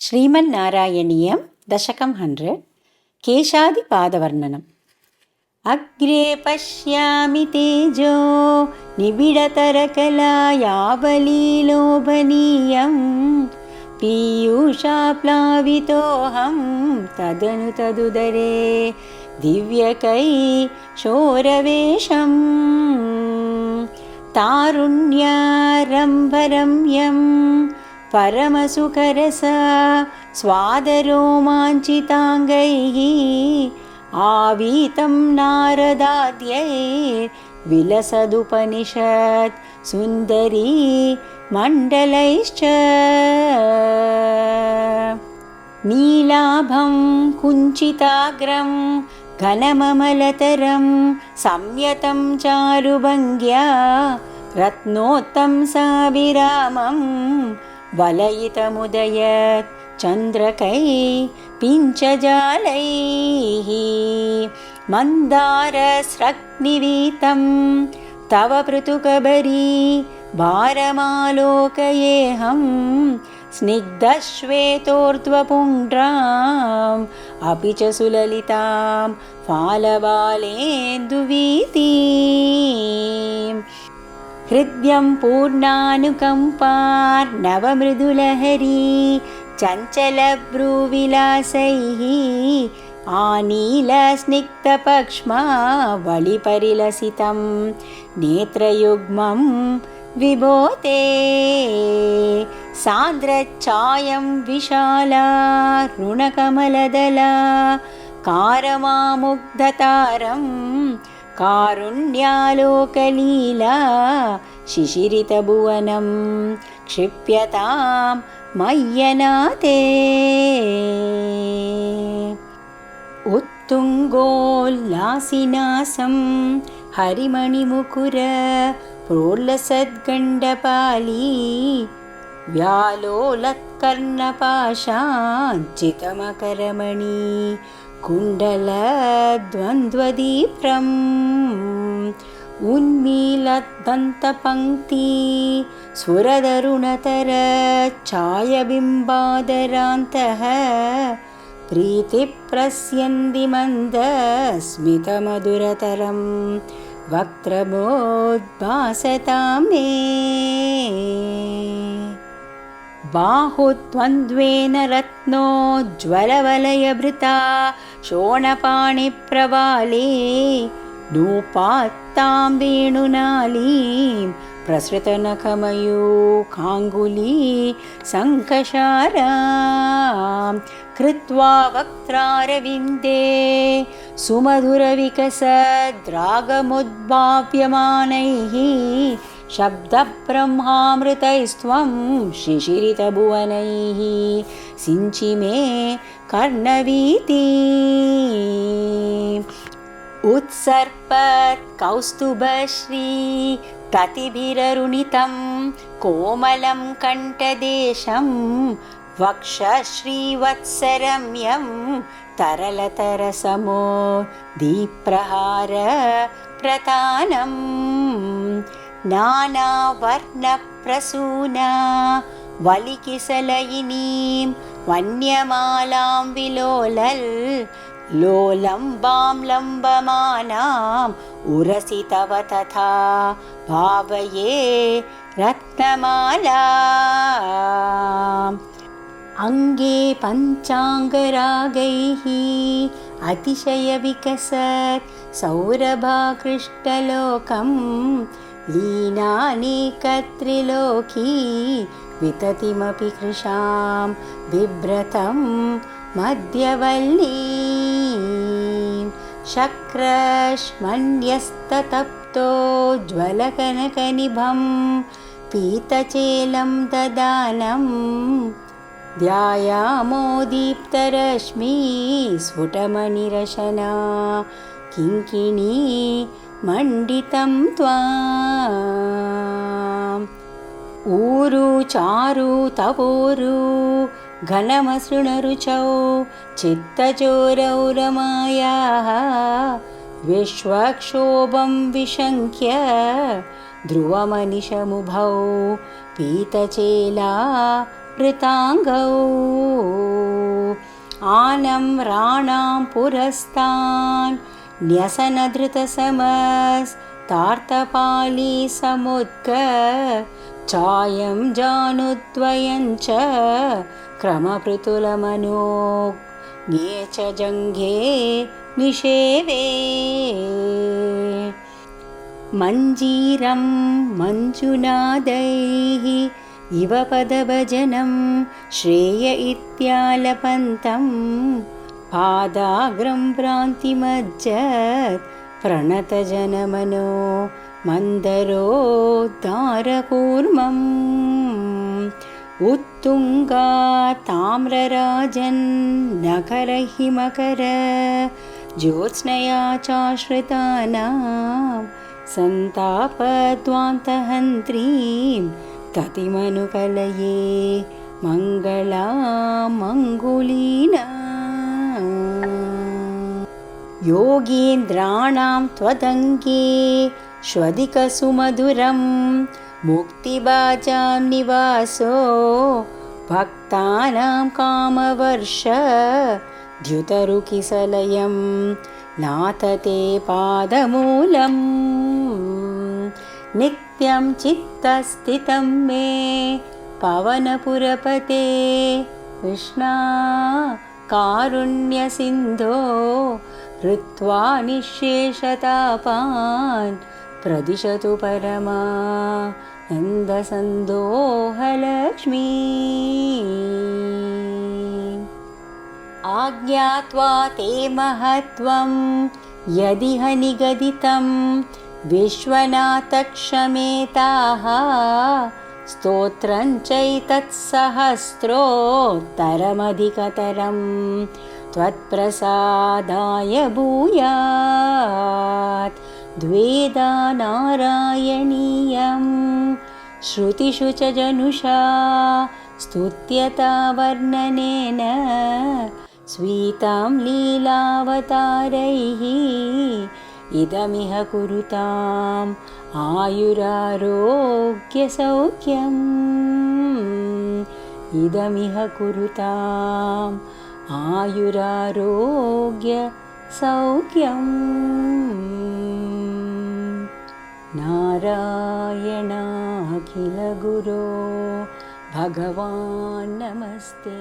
श्रीमन्नारायणीयं दशकं 100 केशादिपादवर्णनम्। अग्रे पश्यामि तेजो निबिडतरकलायावलीलोभनीयं पीयूषाप्लावितोऽहं तदनु तदुदरे दिव्यकैशोरवेशं तारुण्यारम्भरम्यं परमसुकरसा स्वादरोमाञ्चिताङ्गैः आवीतं नारदाद्यैर्विलसदुपनिषत् सुन्दरी मण्डलैश्च नीलाभं कुञ्चिताग्रं घनममलतरं संयतं चारुभङ्ग्या रत्नोत्तंसाभिरामं वलयितमुदयत् चन्द्रकै पिञ्चजालैः मन्दारस्रग्निवीतं तव पृथुकबरी भारमालोकयेऽहं स्निग्धश्वेतोर्ध्वपुण्ड्राम् अपि च सुललितां फालबालेन्दुवीतीम् हृद्यं पूर्णानुकम्पार्नवमृदुलहरी चञ्चलभ्रूविलासैः आनीलस्निग्धपक्ष्मावलिपरिलसितं नेत्रयुग्मं विभोते सान्द्रच्छायं विशाला ऋणकमलदला कारमामुग्धतारं कारुण्यालोकलीला शिशिरितभुवनं क्षिप्यतां मय्यनाथे उत्तुङ्गोल्लासिनासं हरिमणिमुकुर प्रोल्लसद्गण्डपाली व्यालोलत्कर्णपाशाञ्चितमकरमणि कुण्डलद्वन्द्वदीप्रम् उन्मीलद्दन्तपङ्क्ति सुरदरुणतरच्छायबिम्बादरान्तः प्रीतिप्रस्यन्दिमन्दस्मितमधुरतरं वक्त्रमोद्भासतां मे बाहुद्वन्द्वेन रत्नोज्ज्वलवलयभृता शोणपाणिप्रवाले नूपात्तां वेणुनालीं प्रसृतनखमयूखाङ्गुली सङ्कषारां कृत्वा वक्त्रारविन्दे सुमधुरविकसद्रागमुद्भाव्यमानैः शब्दब्रह्मामृतैस्त्वं शिशिरितभुवनैः सिञ्चि मे कर्णवीती उत्सर्पत् कौस्तुभश्री कतिभिररुणितं कोमलं कण्ठदेशं वक्षश्रीवत्सरम्यं तरलतरसमो दीप्रहार प्रतानं नानावर्णप्रसूना वलिकिसलयिनीं वन्यमालां विलोलल् लोलम्बां लम्बमानाम् उरसि तव तथा भावये रत्नमालाम् अङ्गे पञ्चाङ्गरागैः अतिशयविकसत् सौरभाकृष्टलोकं लीनानेकत्रिलोकी विततिमपि कृशां बिभ्रतं मध्यवल्ली शक्रश्मन्यस्ततप्तो ज्वलकनकनिभं पीतचेलं ददानं ध्यायामो दीप्तरश्मी स्फुटमणिरशना किङ्किणी मण्डितं त्वाम् ऊरु चारु तवोरु घनमसृणरुचौ चित्तचोरौ रमायाः विश्वक्षोभं विशङ्क्य ध्रुवमनिशमुभौ पीतचेला ऋताङ्गौ आनं राणां पुरस्तान् न्यसनधृतसमस्तार्तपाली समुद्ग चायं जानुद्वयं च क्रमपृतुलमनो ज्ञे च जङ्घे निषेवे मञ्जीरं मञ्जुनादैः इव पदभजनं श्रेय इत्यालपन्तं पादाग्रं भ्रान्तिमज्जत् प्रणतजनमनो मन्दरोद्धारकूर्मम् उत्तुङ्गा ताम्रराजन्नखरहिमकर ज्योत्स्नया चाश्रितानां सन्तापद्वान्तहन्त्रीं ततिमनुकलये मङ्गलामङ्गुलीना योगीन्द्राणां त्वदङ्गे श्वदिकसुमधुरं मुक्तिबाजां निवासो भक्तानां कामवर्ष द्युतरुकिसलयं नाथ ते पादमूलम् नित्यं चित्तस्थितं मे पवनपुरपते कृष्णा कारुण्यसिन्धो हृत्वा निःशेषतापान् प्रदिशतु परमानन्दसन्दोहलक्ष्मी आज्ञात्वा ते महत्त्वं यदिह निगदितं विश्वनाथक्षमेताः स्तोत्रं चैतत्सहस्रोत्तरमधिकतरं त्वत्प्रसादाय भूयात् द्वेधा नारायणीयं श्रुतिषु च जनुषा स्तुत्यता वर्णनेन स्वीतां लीलावतारैः इदमिह कुरुताम् आयुरारोग्यसौख्यम् इदमिह कुरुताम् आयुरारोग्यसौख्यम् नारायणाखिलगुरो भगवान् नमस्ते।